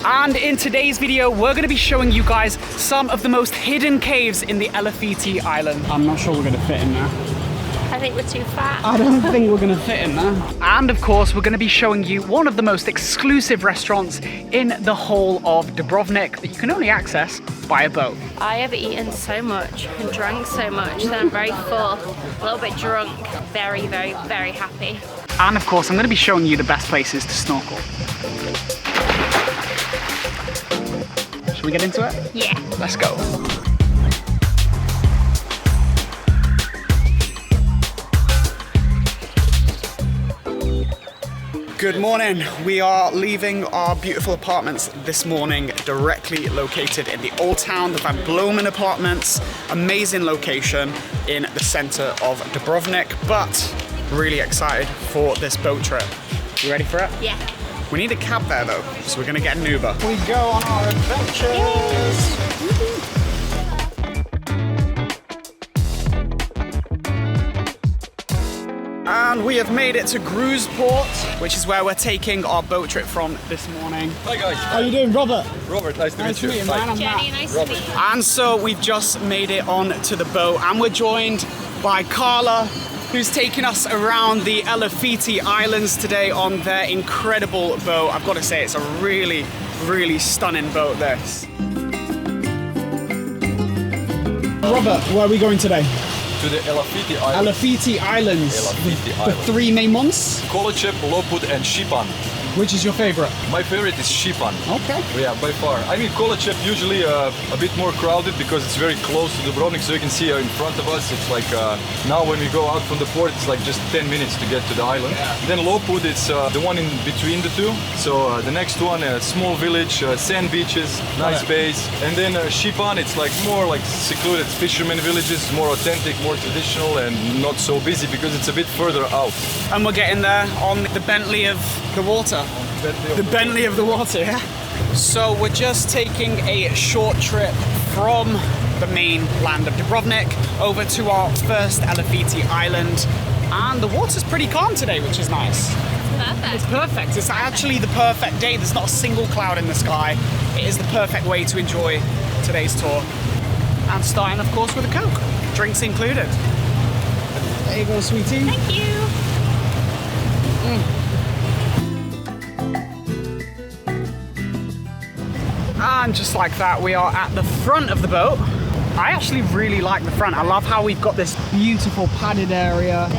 And in today's video, we're going to be showing you guys some of the most hidden caves in the Elaphiti Island. I'm not sure we're going to fit in there. I think we're too fat. I don't think we're going to fit in there. And of course, we're going to be showing you one of the most exclusive restaurants in the whole of Dubrovnik that you can only access by a boat. I have eaten so much and drunk so much that I'm very full, a little bit drunk, very, very, very happy. And of course, I'm going to be showing you the best places to snorkel. Should we get into it? Yeah. Let's go. Good morning. We are leaving our beautiful apartments this morning, directly located in the Old Town, the Van Bloemen apartments. Amazing location in the center of Dubrovnik, but really excited for this boat trip. You ready for it? Yeah. We need a cab there though, so we're gonna get an Uber. We go on our adventures. And we have made it to Gruz port, which is where we're taking our boat trip from this morning. Hi guys. How are you doing, Robert? Robert, nice to meet you. Man. I'm Jenny, Matt. nice to meet you. And so we've just made it on to the boat, and we're joined by Carla, who's taking us around the Elaphiti Islands today on their incredible boat. I've got to say, it's a really, really stunning boat, this. Robert, where are we going today? To the Elaphiti Islands. Elaphiti Islands. Elaphiti The Islands. three main ones. Koločep, Elaphiti and Šipan. Which is your favorite? My favorite is Šipan. Okay. Yeah, by far. I mean, Koločep usually a bit more crowded because it's very close to Dubrovnik, so you can see in front of us. It's like now when we go out from the port, it's like just 10 minutes to get to the island. Yeah. Then Elaphiti, it's the one in between the two. So the next one, a small village, sand beaches, nice space. And then Šipan, it's like more like secluded fishermen villages, more authentic, more traditional, and not so busy because it's a bit further out. And we're getting there on the Bentley of the water. The Bentley of the water, yeah. So we're just taking a short trip from the main land of Dubrovnik over to our first Elaphiti Island. And the water's pretty calm today, which is nice. Perfect. It's perfect. It's actually the perfect day. There's not a single cloud in the sky. It is the perfect way to enjoy today's tour. And starting, of course, with a Coke. Drinks included. There you go, sweetie. Thank you. And just like that, we are at the front of the boat. I actually really like the front. I love how we've got this beautiful padded area.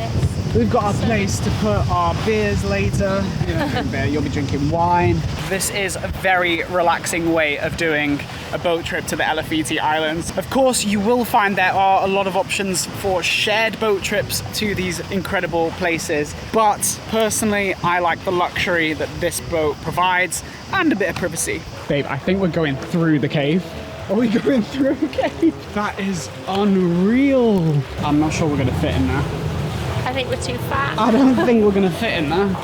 We've got our place to put our beers later. You know, drink beer, you'll be drinking wine. This is a very relaxing way of doing a boat trip to the Elaphiti Islands. Of course, you will find there are a lot of options for shared boat trips to these incredible places. But personally, I like the luxury that this boat provides and a bit of privacy. Babe, I think we're going through the cave. Are we going through a cave? That is unreal. I'm not sure we're gonna fit in there. I think we're too fat. I don't think we're gonna fit in there.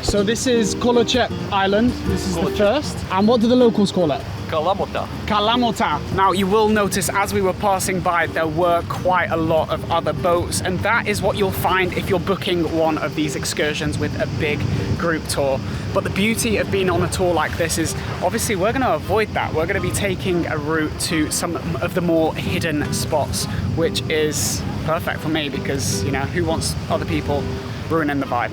So this is Koločep Island. This is the first. And what do the locals call it? Kalamota. Kalamota. Now you will notice as we were passing by, there were quite a lot of other boats, and that is what you'll find if you're booking one of these excursions with a big group tour. But the beauty of being on a tour like this is obviously we're going to avoid that. We're going to be taking a route to some of the more hidden spots, which is perfect for me because, you know, who wants other people ruining the vibe?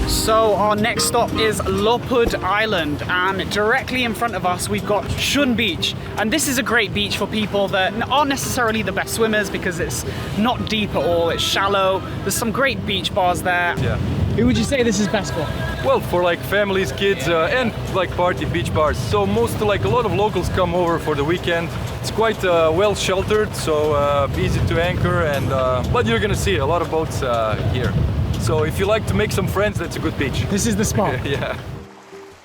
So our next stop is Elaphiti Island, and directly in front of us we've got Šipan Beach, and this is a great beach for people that aren't necessarily the best swimmers because it's not deep at all, it's shallow. There's some great beach bars there. Yeah. Who would you say this is best for? Well, for like families, kids, and like party beach bars. So like a lot of locals come over for the weekend. It's quite well sheltered, so easy to anchor, and but you're gonna see a lot of boats here. So if you like to make some friends, that's a good beach. This is the spot. Yeah.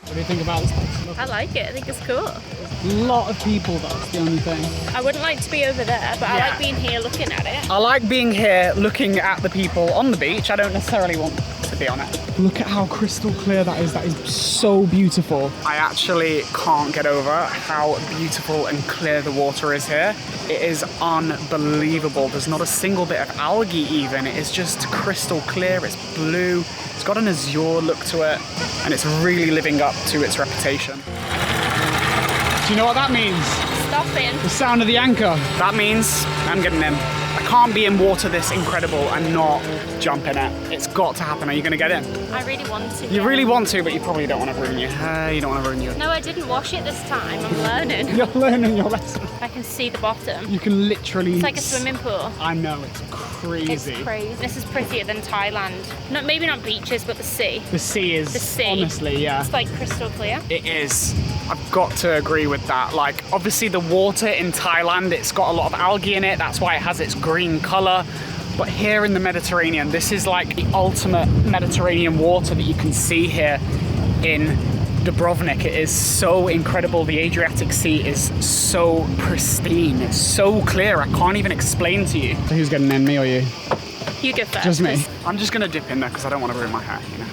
What do you think about this place? I like it. I think it's cool. A lot of people, that's the only thing. I wouldn't like to be over there, but I like being here looking at it. I like being here looking at the people on the beach. I don't necessarily want has to be on it. Look at how crystal clear that is. That is so beautiful. I actually can't get over how beautiful and clear the water is here. It is unbelievable. There's not a single bit of algae even. It is just crystal clear. It's blue. It's got an azure look to it, and it's really living up to its reputation. Do you know what that means? Stopping. The sound of the anchor. That means I'm getting in. I can't be in water this incredible and not jump in it. It's got to happen. Are you going to get in? I really want to. You really want to, but you probably don't want to ruin your hair. You don't want to ruin your... No, I didn't wash it this time. I'm learning. You're learning your lesson. I can see the bottom. You can literally... It's like a swimming pool. I know, it's crazy. It's crazy. This is prettier than Thailand. Maybe not beaches, but the sea. The sea is, the sea. Honestly, yeah. It's like crystal clear. It is. I've got to agree with that. Like, obviously the water in Thailand, it's got a lot of algae in it. That's why it has its green color. But here in the Mediterranean, this is like the ultimate Mediterranean water that you can see here in Dubrovnik. It is so incredible. The Adriatic Sea is so pristine. It's so clear. I can't even explain to you. So who's getting in, me or you? You go first. Just me. I'm just gonna dip in there because I don't want to ruin my hair, you know.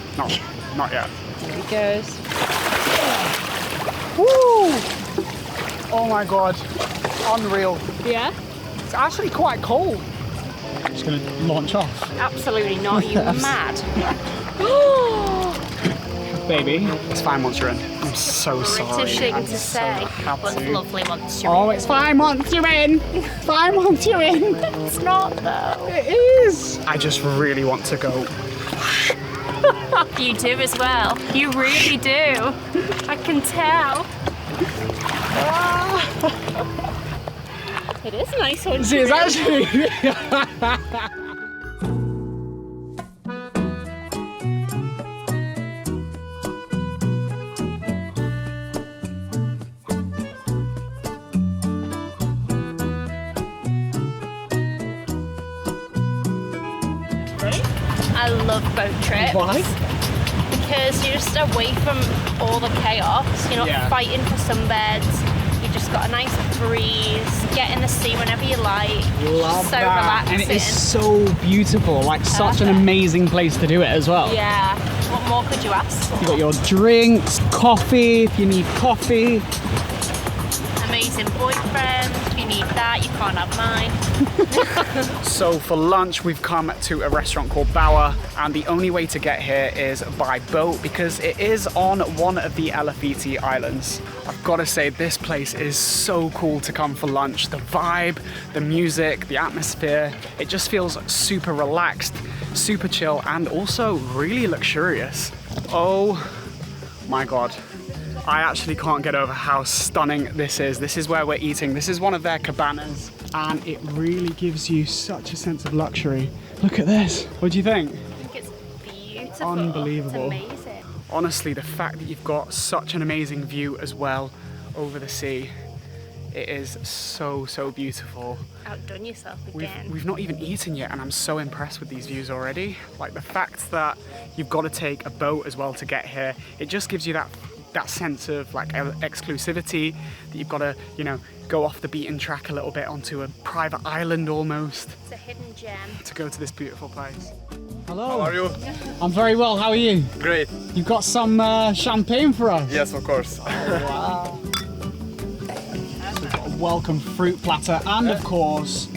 Not yet. Here he goes. Woo! Oh my God. Unreal. Yeah? It's actually quite cold. I'm just gonna launch off. Absolutely not. You mad? Baby, it's fine once you're in. I'm so sorry. British thing I'm to so say. happy. But lovely once you're in. Oh, it's fine once you're in. Fine once you're in. It's not though. It is. I just really want to go. You do as well. You really do. I can tell. It is a nice one. See, it's actually. I love boat trips. Why? Because you're just away from all the chaos. You're not fighting for sunbeds. You've just got a nice breeze. Get in the sea whenever you like. Love so that. relaxing. And it is so beautiful. Like such an amazing place to do it as well. Yeah. What more could you ask for? You got your drinks, coffee if you need coffee. Amazing boyfriend. If you need that, you can't have mine. So for lunch we've come to a restaurant called BOWA, and the only way to get here is by boat because it is on one of the Elaphiti Islands. I've got to say this place is so cool to come for lunch. The vibe, the music, the atmosphere, it just feels super relaxed, super chill, and also really luxurious. Oh my God. I actually can't get over how stunning this is. This is where we're eating. This is one of their cabanas, and it really gives you such a sense of luxury. Look at this. What do you think? I think it's beautiful. Unbelievable. It's amazing. Honestly, the fact that you've got such an amazing view as well over the sea, it is so, so beautiful. Outdone yourself again. We've not even eaten yet, and I'm so impressed with these views already. Like the fact that you've got to take a boat as well to get here, it just gives you that sense of like exclusivity, that you've got to, you know, go off the beaten track a little bit onto a private island almost. It's a hidden gem. To go to this beautiful place. Hello. How are you? I'm very well, how are you? Great. You've got some champagne for us? Yes, of course. Wow. So we've got a welcome fruit platter and of course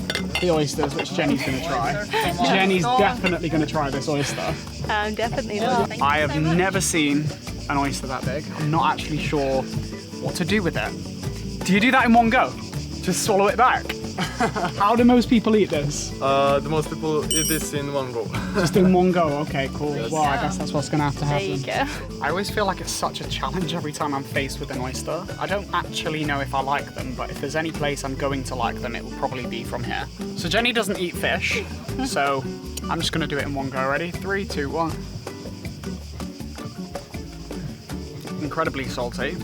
the oysters, which Jenny's going to try. Jenny's definitely going to try this oyster. Definitely not. I have never seen an oyster that big. I'm not actually sure what to do with it. Do you do that in one go? Just swallow it back? How do most people eat this? The most people eat this in one go. Just in one go? Okay, cool. Well, I guess that's what's going to have to There happen. you go. I always feel like it's such a challenge every time I'm faced with an oyster. I don't actually know if I like them, but if there's any place I'm going to like them, it will probably be from here. So Jenny doesn't eat fish, so I'm just going to do it in one go. Ready? 3, 2, 1. Incredibly salty.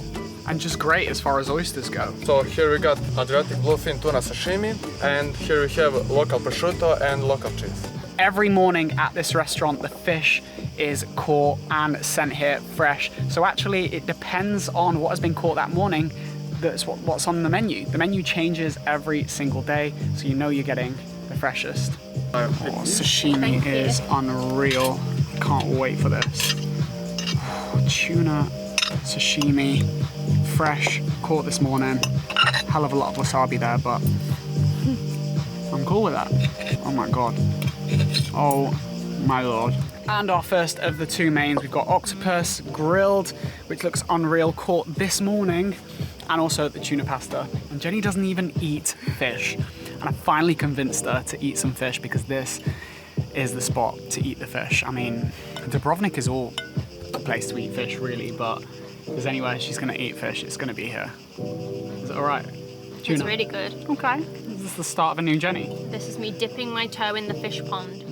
And just great as far as oysters go. So here we got Adriatic bluefin tuna sashimi, and here we have local prosciutto and local cheese. Every morning at this restaurant, the fish is caught and sent here fresh. So actually, it depends on what has been caught that morning. That's what's on the menu. The menu changes every single day, so you know you're getting the freshest. Oh, sashimi is unreal. can't wait for this. Tuna, sashimi, fresh, caught this morning. Hell of a lot of wasabi there, but I'm cool with that. Oh my God. Oh my Lord. And our first of the two mains, we've got octopus grilled, which looks unreal, caught this morning, and also the tuna pasta. And Jenny doesn't even eat fish. And I finally convinced her to eat some fish because this is the spot to eat the fish. I mean, Dubrovnik is all the place to eat fish really, but if there's anywhere she's gonna eat fish, it's gonna be here. Is it all right? Tuna? It's really good. Okay. Is this the start of a new Jenny? This is me dipping my toe in the fish pond.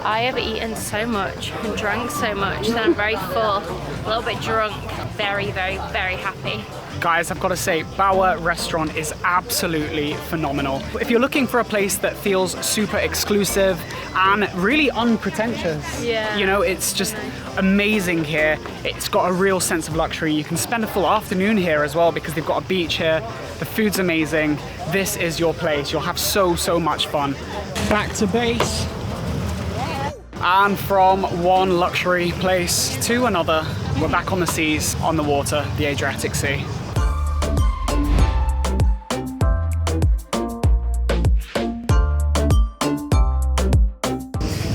I have eaten so much and drunk so much that I'm very full, a little bit drunk, very, very, very happy. Guys, I've got to say, BOWA Restaurant is absolutely phenomenal. If you're looking for a place that feels super exclusive and really unpretentious, you know, it's just amazing here. It's got a real sense of luxury. You can spend a full afternoon here as well because they've got a beach here. The food's amazing. This is your place. You'll have so, so much fun. Back to base. And from one luxury place to another, we're back on the seas, on the water, the Adriatic Sea.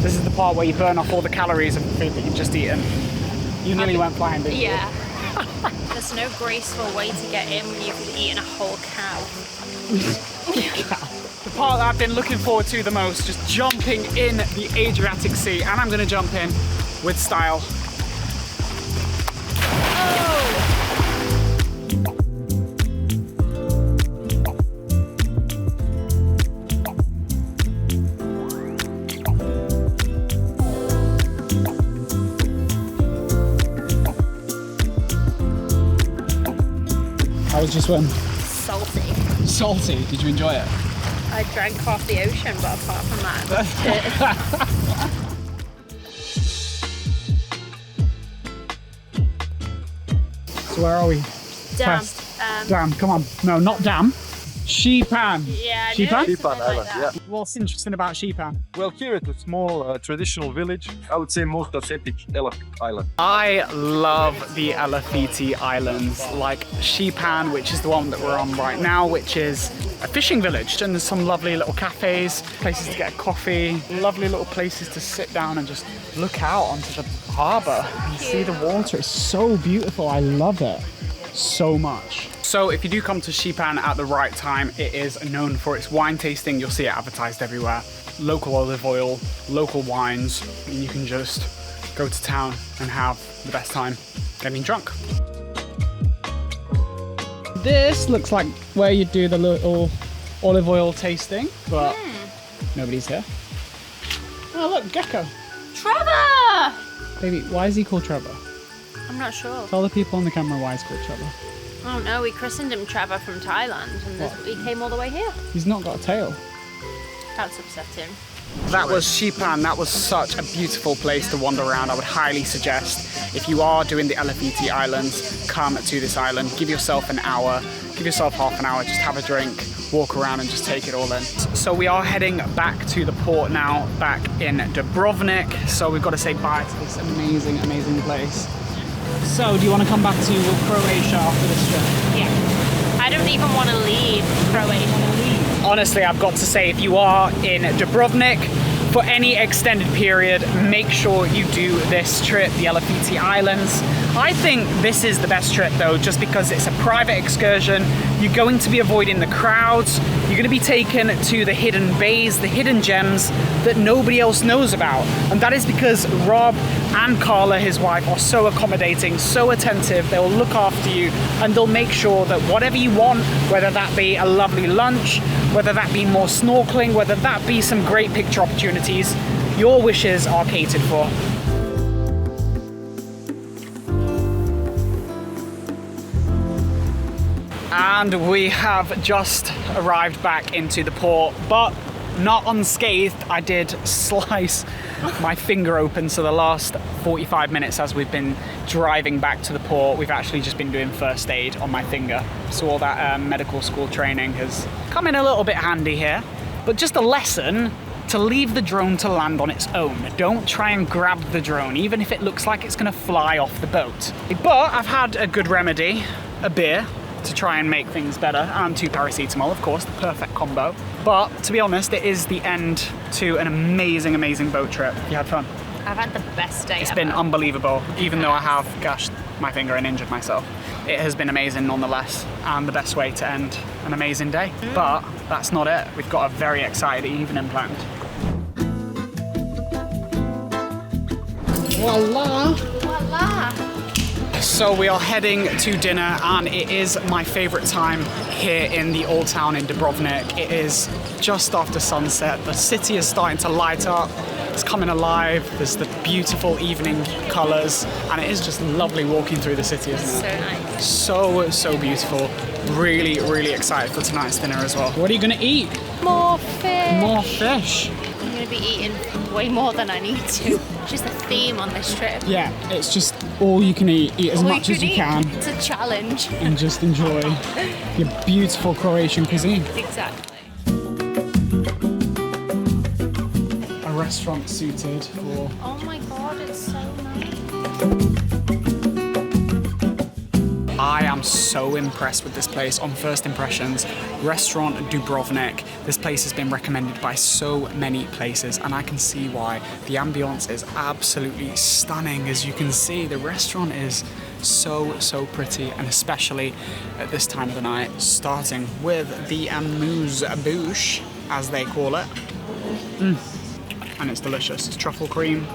This is the part where you burn off all the calories of the food that you've just eaten. You nearly went flying, didn't you? Yeah. There's no graceful way to get in when you've eaten a whole cow. The part that I've been looking forward to the most, just jumping in the Adriatic Sea, and I'm going to jump in with style. How was your swim? Salty. Salty. Did you enjoy it? I drank half the ocean, but apart from that, So where are we? Damn. Dam, come on. No, not Dam. Šipan. Yeah, Šipan? Šipan Island, yeah. What's interesting about Šipan? Well, here it's a small traditional village. I would say most authentic Elaphiti Island. I love the Elaphiti Islands, like Šipan, which is the one that we're on right now, which is a fishing village. And there's some lovely little cafes, places to get a coffee, lovely little places to sit down and just look out onto the harbour and see the water. It's so beautiful. I love it so much. So if you do come to Šipan at the right time, it is known for its wine tasting. You'll see it advertised everywhere. Local olive oil, local wines, and you can just go to town and have the best time getting drunk. This looks like where you do the little olive oil tasting, but nobody's here. Oh look, gecko. Trevor! Baby, why is he called Trevor? I'm not sure. Tell the people on the camera why he's called Trevor. Oh no, we christened him Trevor from Thailand, and he came all the way here. He's not got a tail. That's upsetting. That was Šipan. That was such a beautiful place to wander around. I would highly suggest, if you are doing the Elaphiti Islands, come to this island. Give yourself an hour, give yourself half an hour, just have a drink, walk around and just take it all in. So we are heading back to the port now, back in Dubrovnik. So we've got to say bye to this amazing, amazing place. So do you want to come back to Croatia after this trip? Yeah. I don't even want to leave Croatia. Honestly, I've got to say, if you are in Dubrovnik for any extended period, make sure you do this trip, the Elaphiti Islands. I think this is the best trip though, just because it's a private excursion. You're going to be avoiding the crowds. You're going to be taken to the hidden bays, the hidden gems that nobody else knows about. And that is because Rob and Carla, his wife, are so accommodating, so attentive. They'll look after you and they'll make sure that whatever you want, whether that be a lovely lunch, whether that be more snorkeling, whether that be some great picture opportunities, your wishes are catered for. And we have just arrived back into the port, but not unscathed. I did slice my finger open, so the last 45 minutes as we've been driving back to the port, we've actually just been doing first aid on my finger. So all that medical school training has come in a little bit handy here. But just a lesson to leave the drone to land on its own. Don't try and grab the drone, even if it looks like it's gonna fly off the boat. But I've had a good remedy, a beer, to try and make things better, and 2 paracetamol, of course, the perfect combo. But to be honest, it is the end to an amazing, amazing boat trip. You had fun? I've had the best day It's ever. been unbelievable, even though I have gashed my finger and injured myself. It has been amazing nonetheless, and the best way to end an amazing day. But that's not it. We've got a very exciting evening planned. Voila! Voila! So we are heading to dinner, and it is my favorite time here in the Old Town in Dubrovnik. It is just after sunset. The city is starting to light up. It's coming alive. There's the beautiful evening colors, and it is just lovely walking through the city, isn't it? So nice. So beautiful. Really, really excited for tonight's dinner as well. What are you gonna eat? More fish. More fish. I'm gonna be eating way more than I need to. Just a theme on this trip. Yeah, it's just all you can eat. Eat as All much as you eat. can, It's a challenge. and just enjoy your beautiful Croatian cuisine. Exactly. A restaurant suited for... Oh my god, it's so nice. I am so impressed with this place on first impressions. Restaurant Dubrovnik. This place has been recommended by so many places, and I can see why. The ambience is absolutely stunning. As you can see, the restaurant is so pretty, and especially at this time of the night, starting with the amuse-bouche, as they call it. And it's delicious. It's truffle cream,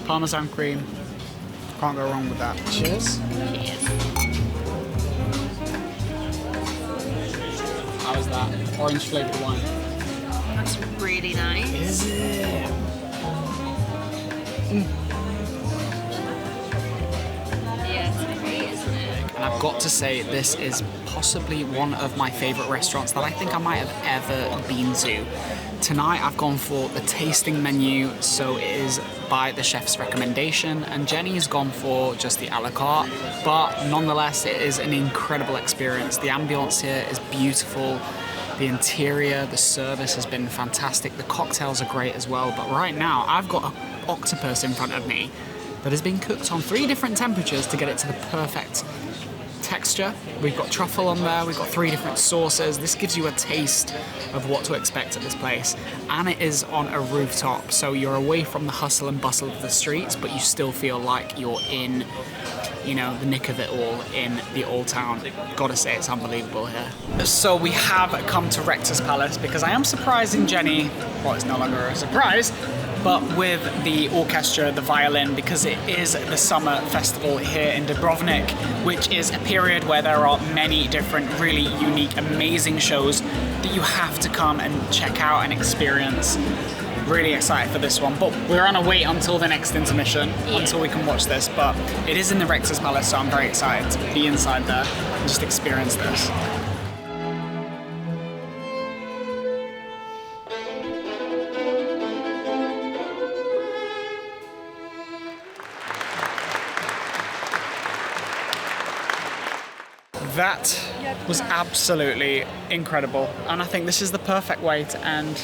parmesan cream. Can't go wrong with that. Cheers. Cheers. How is that? Orange flavoured wine. That's really nice. Is it? Yeah, it's great, isn't it? And I've got to say, this is possibly one of my favourite restaurants that I think I might have ever been to. Tonight I've gone for the tasting menu, so it is by the chef's recommendation, and Jenny's gone for just the a la carte, but nonetheless it is an incredible experience. The ambience here is beautiful, the interior, the service has been fantastic, the cocktails are great as well, but right now I've got an octopus in front of me that has been cooked on 3 different temperatures to get it to the perfect texture. We've got truffle on there, we've got 3 different sauces. This gives you a taste of what to expect at this place, and it is on a rooftop, so you're away from the hustle and bustle of the streets, but you still feel like you're in, you know, the nick of it all in the Old Town. Gotta say, it's unbelievable here. So we have come to Rector's Palace because I am surprising Jenny, well, it's no longer a surprise, but with the orchestra, the violin, because it is the summer festival here in Dubrovnik, which is a period where there are many different really unique, amazing shows that you have to come and check out and experience. Really excited for this one, but we're gonna wait until the next intermission until we can watch this, but it is in the Rector's Palace, so I'm very excited to be inside there and just experience this. That was absolutely incredible, and I think this is the perfect way to end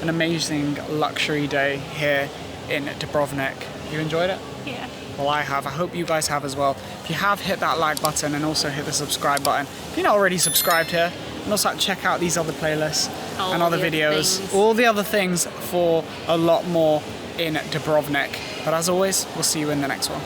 an amazing luxury day here in Dubrovnik. You enjoyed it? Yeah. Well, I have. I hope you guys have as well. If you have, hit that like button and also hit the subscribe button. If you're not already subscribed here, and also check out these other playlists and other videos, all the other things for a lot more in Dubrovnik. But as always, we'll see you in the next one.